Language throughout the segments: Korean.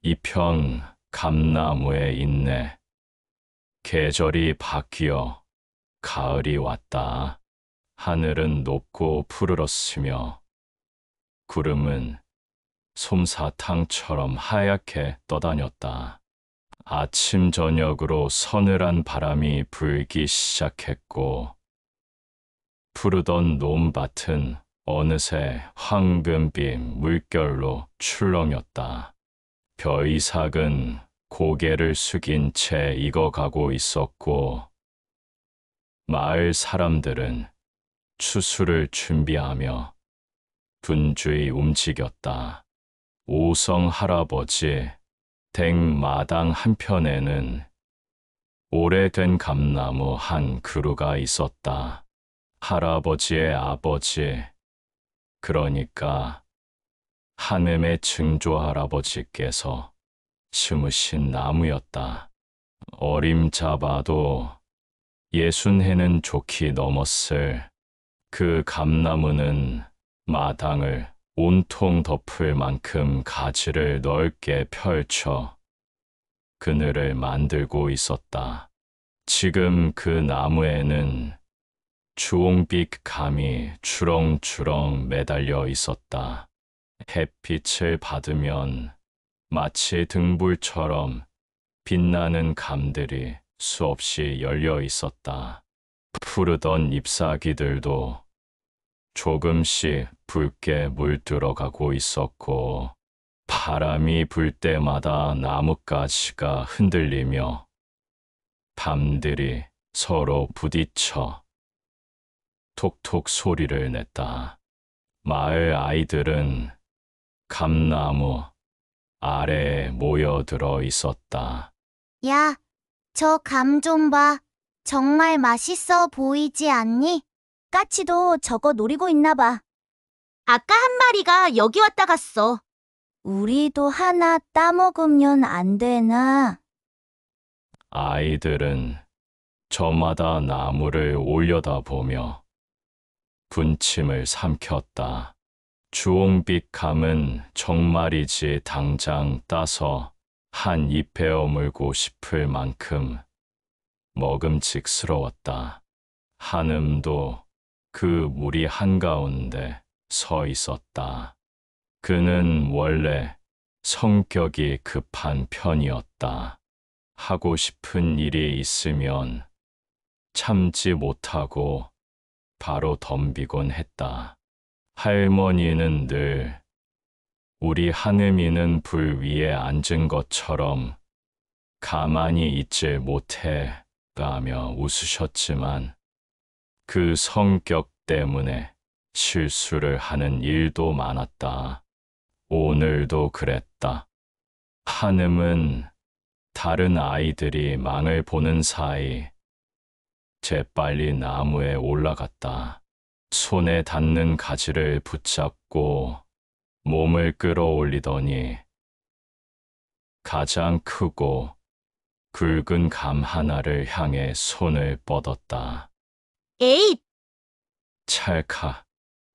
이편 감나무에 있네. 계절이 바뀌어 가을이 왔다. 하늘은 높고 푸르렀으며 구름은 솜사탕처럼 하얗게 떠다녔다. 아침 저녁으로 서늘한 바람이 불기 시작했고 푸르던 논밭은 어느새 황금빛 물결로 출렁였다. 벼이삭은 고개를 숙인 채 익어가고 있었고 마을 사람들은 추수를 준비하며 분주히 움직였다. 오성 할아버지 댁 마당 한편에는 오래된 감나무 한 그루가 있었다. 할아버지의 아버지, 그러니까 하늘의 증조 할아버지께서 심으신 나무였다. 어림잡아도 60해는 좋게 넘었을 그 감나무는 마당을 온통 덮을 만큼 가지를 넓게 펼쳐 그늘을 만들고 있었다. 지금 그 나무에는 주홍빛 감이 주렁주렁 매달려 있었다. 햇빛을 받으면 마치 등불처럼 빛나는 감들이 수없이 열려 있었다. 푸르던 잎사귀들도 조금씩 붉게 물들어가고 있었고 바람이 불 때마다 나뭇가지가 흔들리며 밤들이 서로 부딪혀 톡톡 소리를 냈다. 마을 아이들은 감나무 아래에 모여들어 있었다. 야, 저 감 좀 봐. 정말 맛있어 보이지 않니? 까치도 저거 노리고 있나 봐. 아까 한 마리가 여기 왔다 갔어. 우리도 하나 따먹으면 안 되나? 아이들은 저마다 나무를 올려다보며 군침을 삼켰다. 주홍빛 감은 정말이지 당장 따서 한 입에 어물고 싶을 만큼 먹음직스러웠다. 한음도 그 무리 한가운데 서 있었다. 그는 원래 성격이 급한 편이었다. 하고 싶은 일이 있으면 참지 못하고 바로 덤비곤 했다. 할머니는 늘 우리 한음이는 불 위에 앉은 것처럼 가만히 있질 못해 라며 웃으셨지만 그 성격 때문에 실수를 하는 일도 많았다. 오늘도 그랬다. 한음은 다른 아이들이 망을 보는 사이 재빨리 나무에 올라갔다. 손에 닿는 가지를 붙잡고 몸을 끌어올리더니 가장 크고 굵은 감 하나를 향해 손을 뻗었다. 에잇! 찰칵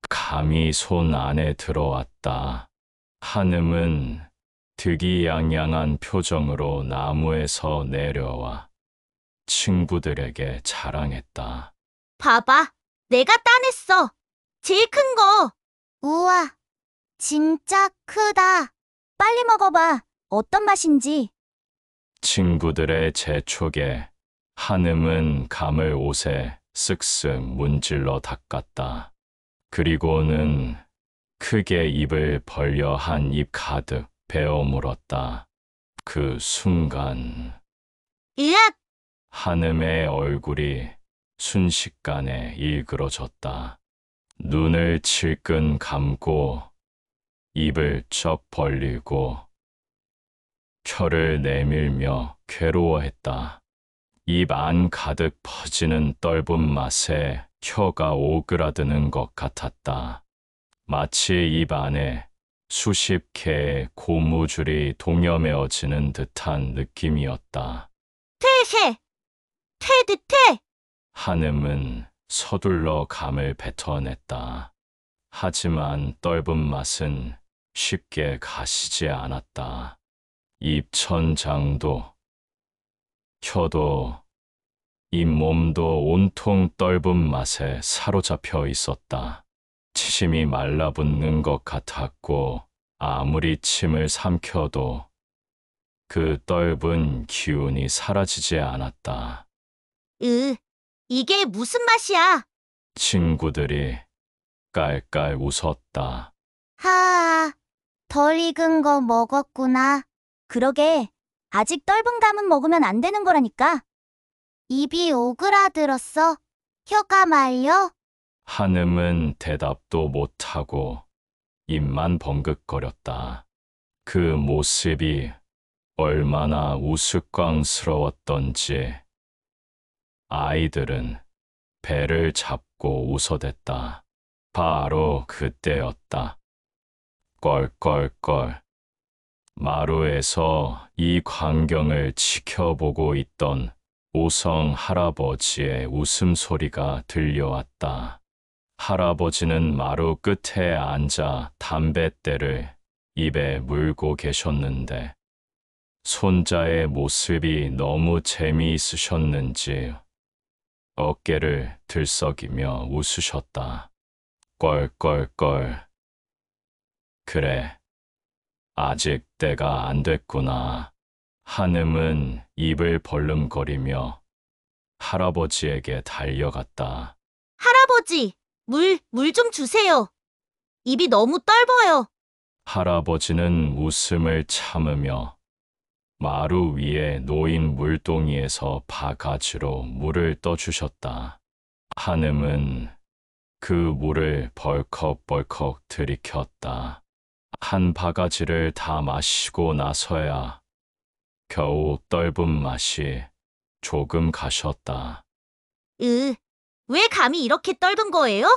감이 손 안에 들어왔다. 한음은 득이양양한 표정으로 나무에서 내려와 친구들에게 자랑했다. 봐봐, 내가 따냈어. 제일 큰 거. 우와, 진짜 크다. 빨리 먹어봐. 어떤 맛인지. 친구들의 재촉에 한음은 감을 옷에 쓱쓱 문질러 닦았다. 그리고는 크게 입을 벌려 한 입 가득 베어 물었다. 그 순간 으악! 한음의 얼굴이 순식간에 일그러졌다. 눈을 질끈 감고 입을 쩍 벌리고 혀를 내밀며 괴로워했다. 입 안 가득 퍼지는 떫은 맛에 혀가 오그라드는 것 같았다. 마치 입 안에 수십 개의 고무줄이 동여매어지는 듯한 느낌이었다. 퇴세! 퇴! 한음은 서둘러 감을 뱉어냈다. 하지만 떫은 맛은 쉽게 가시지 않았다. 입천장도, 혀도, 잇몸도 온통 떫은 맛에 사로잡혀 있었다. 침이 말라붙는 것 같았고 아무리 침을 삼켜도 그 떫은 기운이 사라지지 않았다. 이게 무슨 맛이야? 친구들이 깔깔 웃었다. 하아, 덜 익은 거 먹었구나. 그러게, 아직 떫은 감은 먹으면 안 되는 거라니까. 입이 오그라들었어. 혀가 말려. 한음은 대답도 못하고 입만 번긋거렸다. 그 모습이 얼마나 우스꽝스러웠던지 아이들은 배를 잡고 웃어댔다. 바로 그때였다. 껄껄껄. 마루에서 이 광경을 지켜보고 있던 오성 할아버지의 웃음소리가 들려왔다. 할아버지는 마루 끝에 앉아 담뱃대를 입에 물고 계셨는데 손자의 모습이 너무 재미있으셨는지 어깨를 들썩이며 웃으셨다. 껄껄껄. 그래, 아직 때가 안 됐구나. 한음은 입을 벌름거리며 할아버지에게 달려갔다. 할아버지, 물 좀 주세요. 입이 너무 떫어요. 할아버지는 웃음을 참으며 마루 위에 놓인 물동이에서 바가지로 물을 떠주셨다. 한음은 그 물을 벌컥벌컥 들이켰다. 한 바가지를 다 마시고 나서야 겨우 떫은 맛이 조금 가셨다. 왜 감이 이렇게 떫은 거예요?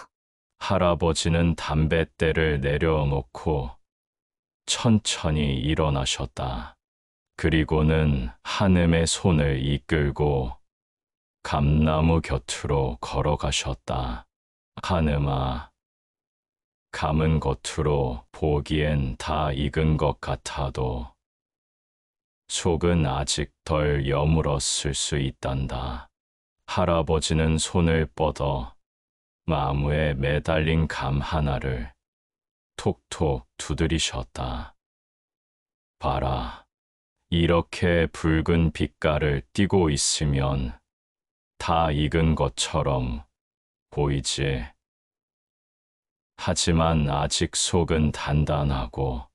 할아버지는 담뱃대를 내려놓고 천천히 일어나셨다. 그리고는 한음의 손을 이끌고 감나무 곁으로 걸어가셨다. 한음아, 감은 겉으로 보기엔 다 익은 것 같아도 속은 아직 덜 여물었을 수 있단다. 할아버지는 손을 뻗어 나무에 매달린 감 하나를 톡톡 두드리셨다. 봐라, 이렇게 붉은 빛깔을 띠고 있으면 다 익은 것처럼 보이지. 하지만 아직 속은 단단하고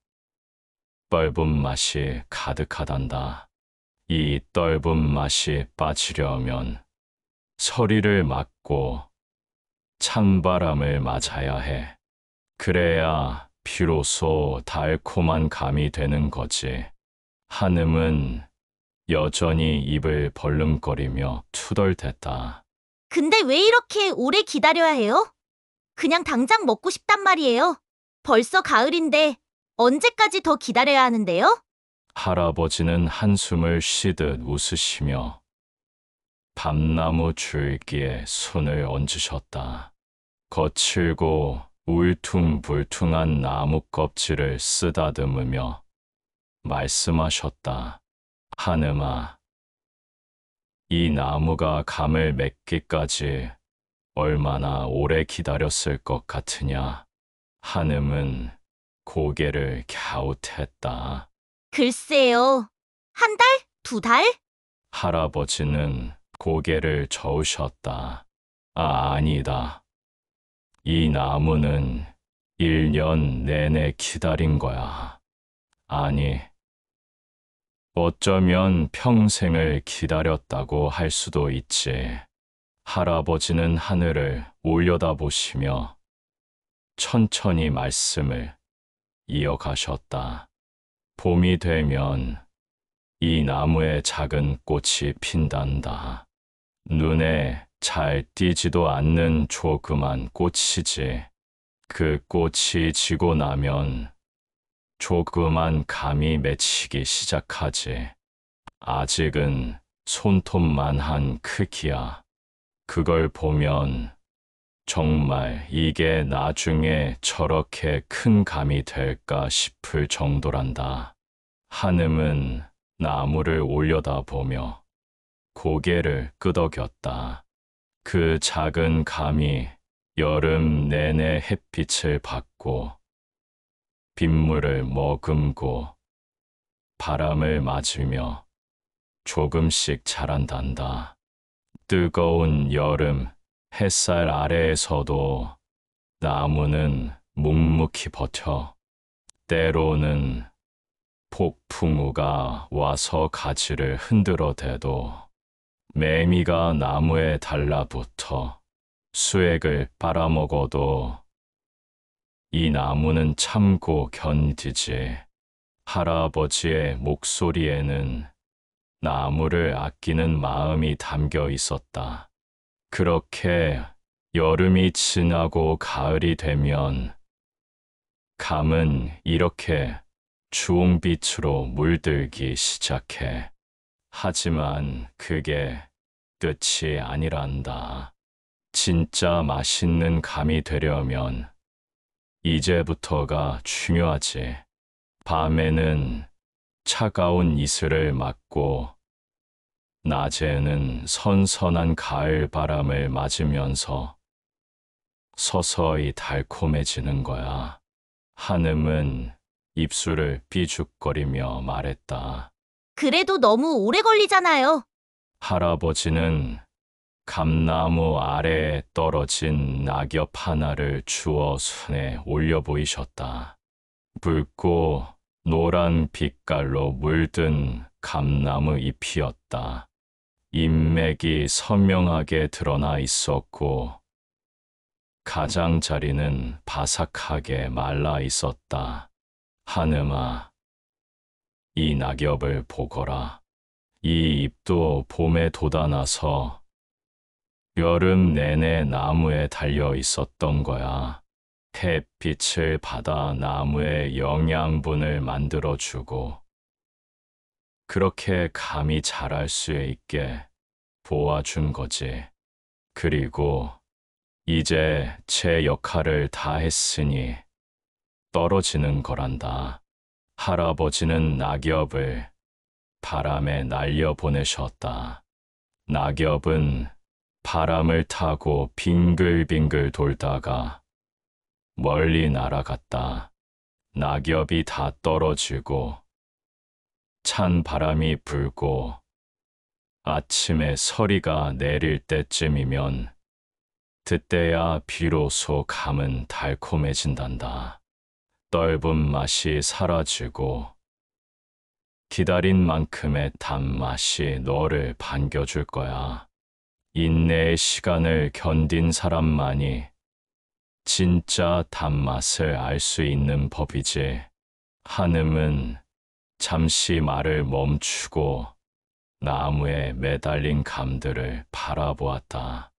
떫은 맛이 가득하단다. 이 떫은 맛이 빠지려면 서리를 맞고 찬바람을 맞아야 해. 그래야 비로소 달콤한 감이 되는 거지. 한음은 여전히 입을 벌름거리며 투덜댔다. 근데 왜 이렇게 오래 기다려야 해요? 그냥 당장 먹고 싶단 말이에요. 벌써 가을인데 언제까지 더 기다려야 하는데요? 할아버지는 한숨을 쉬듯 웃으시며 밤나무 줄기에 손을 얹으셨다. 거칠고 울퉁불퉁한 나무 껍질을 쓰다듬으며 말씀하셨다. 한음아, 이 나무가 감을 맺기까지 얼마나 오래 기다렸을 것 같으냐. 한음은 고개를 갸웃했다. 글쎄요. 한 달? 두 달? 할아버지는 고개를 저으셨다. 아니다. 이 나무는 1년 내내 기다린 거야. 아니, 어쩌면 평생을 기다렸다고 할 수도 있지. 할아버지는 하늘을 올려다보시며 천천히 말씀을 이어가셨다. 봄이 되면 이 나무에 작은 꽃이 핀단다. 눈에 잘 띄지도 않는 조그만 꽃이지. 그 꽃이 지고 나면 조그만 감이 맺히기 시작하지. 아직은 손톱만한 크기야. 그걸 보면 정말 이게 나중에 저렇게 큰 감이 될까 싶을 정도란다. 한음은 나무를 올려다보며 고개를 끄덕였다. 그 작은 감이 여름 내내 햇빛을 받고 빗물을 머금고 바람을 맞으며 조금씩 자란단다. 뜨거운 여름 햇살 아래에서도 나무는 묵묵히 버텨. 때로는 폭풍우가 와서 가지를 흔들어대도 매미가 나무에 달라붙어 수액을 빨아먹어도 이 나무는 참고 견디지. 할아버지의 목소리에는 나무를 아끼는 마음이 담겨 있었다. 그렇게 여름이 지나고 가을이 되면 감은 이렇게 주홍빛으로 물들기 시작해. 하지만 그게 끝이 아니란다. 진짜 맛있는 감이 되려면 이제부터가 중요하지. 밤에는 차가운 이슬을 맞고 낮에는 선선한 가을 바람을 맞으면서 서서히 달콤해지는 거야. 한음은 입술을 삐죽거리며 말했다. 그래도 너무 오래 걸리잖아요. 할아버지는 감나무 아래에 떨어진 낙엽 하나를 주워 손에 올려 보이셨다. 붉고 노란 빛깔로 물든 감나무 잎이었다. 잎맥이 선명하게 드러나 있었고 가장자리는 바삭하게 말라 있었다. 한음아, 이 낙엽을 보거라. 이 잎도 봄에 돋아나서 여름 내내 나무에 달려 있었던 거야. 햇빛을 받아 나무에 영양분을 만들어주고 그렇게 감이 자랄 수 있게 도와준 거지. 그리고 이제 제 역할을 다 했으니 떨어지는 거란다. 할아버지는 낙엽을 바람에 날려보내셨다. 낙엽은 바람을 타고 빙글빙글 돌다가 멀리 날아갔다. 낙엽이 다 떨어지고 찬 바람이 불고 아침에 서리가 내릴 때쯤이면 그때야 비로소 감은 달콤해진단다. 떫은 맛이 사라지고 기다린 만큼의 단맛이 너를 반겨줄 거야. 인내의 시간을 견딘 사람만이 진짜 단맛을 알 수 있는 법이지. 한음은 잠시 말을 멈추고 나무에 매달린 감들을 바라보았다.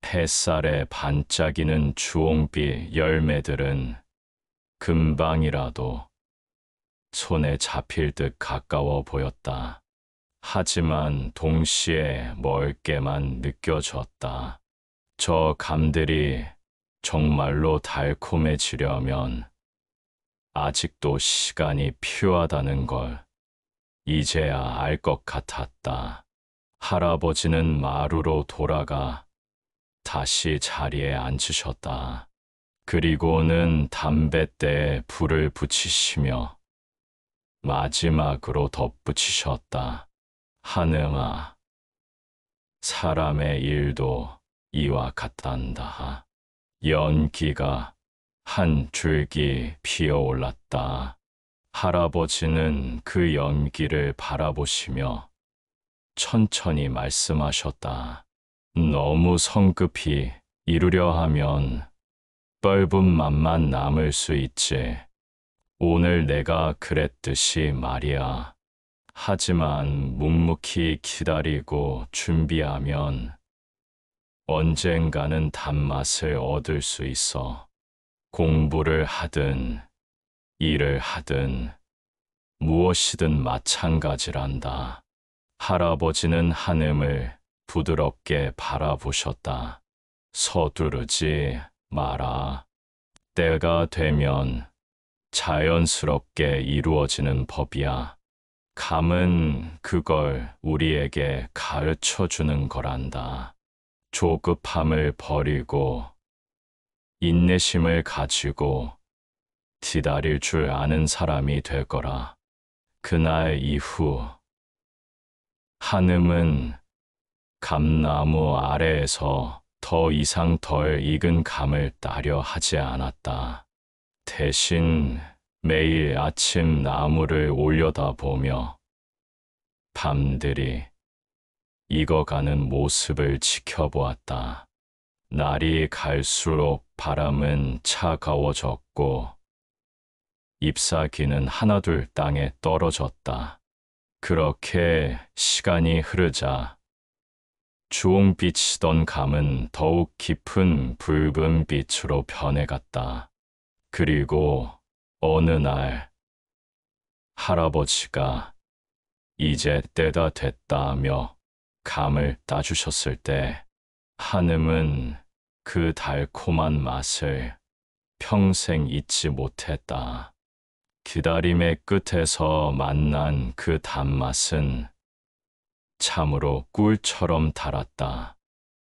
햇살에 반짝이는 주홍빛 열매들은 금방이라도 손에 잡힐 듯 가까워 보였다. 하지만 동시에 멀게만 느껴졌다. 저 감들이 정말로 달콤해지려면 아직도 시간이 필요하다는 걸 이제야 알 것 같았다. 할아버지는 마루로 돌아가 다시 자리에 앉으셨다. 그리고는 담뱃대에 불을 붙이시며 마지막으로 덧붙이셨다. 한음아, 사람의 일도 이와 같단다. 연기가 한 줄기 피어올랐다. 할아버지는 그 연기를 바라보시며 천천히 말씀하셨다. 너무 성급히 이루려 하면 떫은 맛만 남을 수 있지. 오늘 내가 그랬듯이 말이야. 하지만 묵묵히 기다리고 준비하면 언젠가는 단맛을 얻을 수 있어. 공부를 하든 일을 하든 무엇이든 마찬가지란다. 할아버지는 한음을 부드럽게 바라보셨다. 서두르지 마라. 때가 되면 자연스럽게 이루어지는 법이야. 감은 그걸 우리에게 가르쳐 주는 거란다. 조급함을 버리고 인내심을 가지고 기다릴 줄 아는 사람이 될 거라. 그날 이후 한음은 감나무 아래에서 더 이상 덜 익은 감을 따려 하지 않았다. 대신 매일 아침 나무를 올려다보며 밤들이 익어가는 모습을 지켜보았다. 날이 갈수록 바람은 차가워졌고 잎사귀는 하나둘 땅에 떨어졌다. 그렇게 시간이 흐르자 주홍빛이던 감은 더욱 깊은 붉은 빛으로 변해갔다. 그리고 어느 날 할아버지가 이제 때가 됐다며 감을 따주셨을 때 한음은 그 달콤한 맛을 평생 잊지 못했다. 기다림의 끝에서 만난 그 단맛은 참으로 꿀처럼 달았다.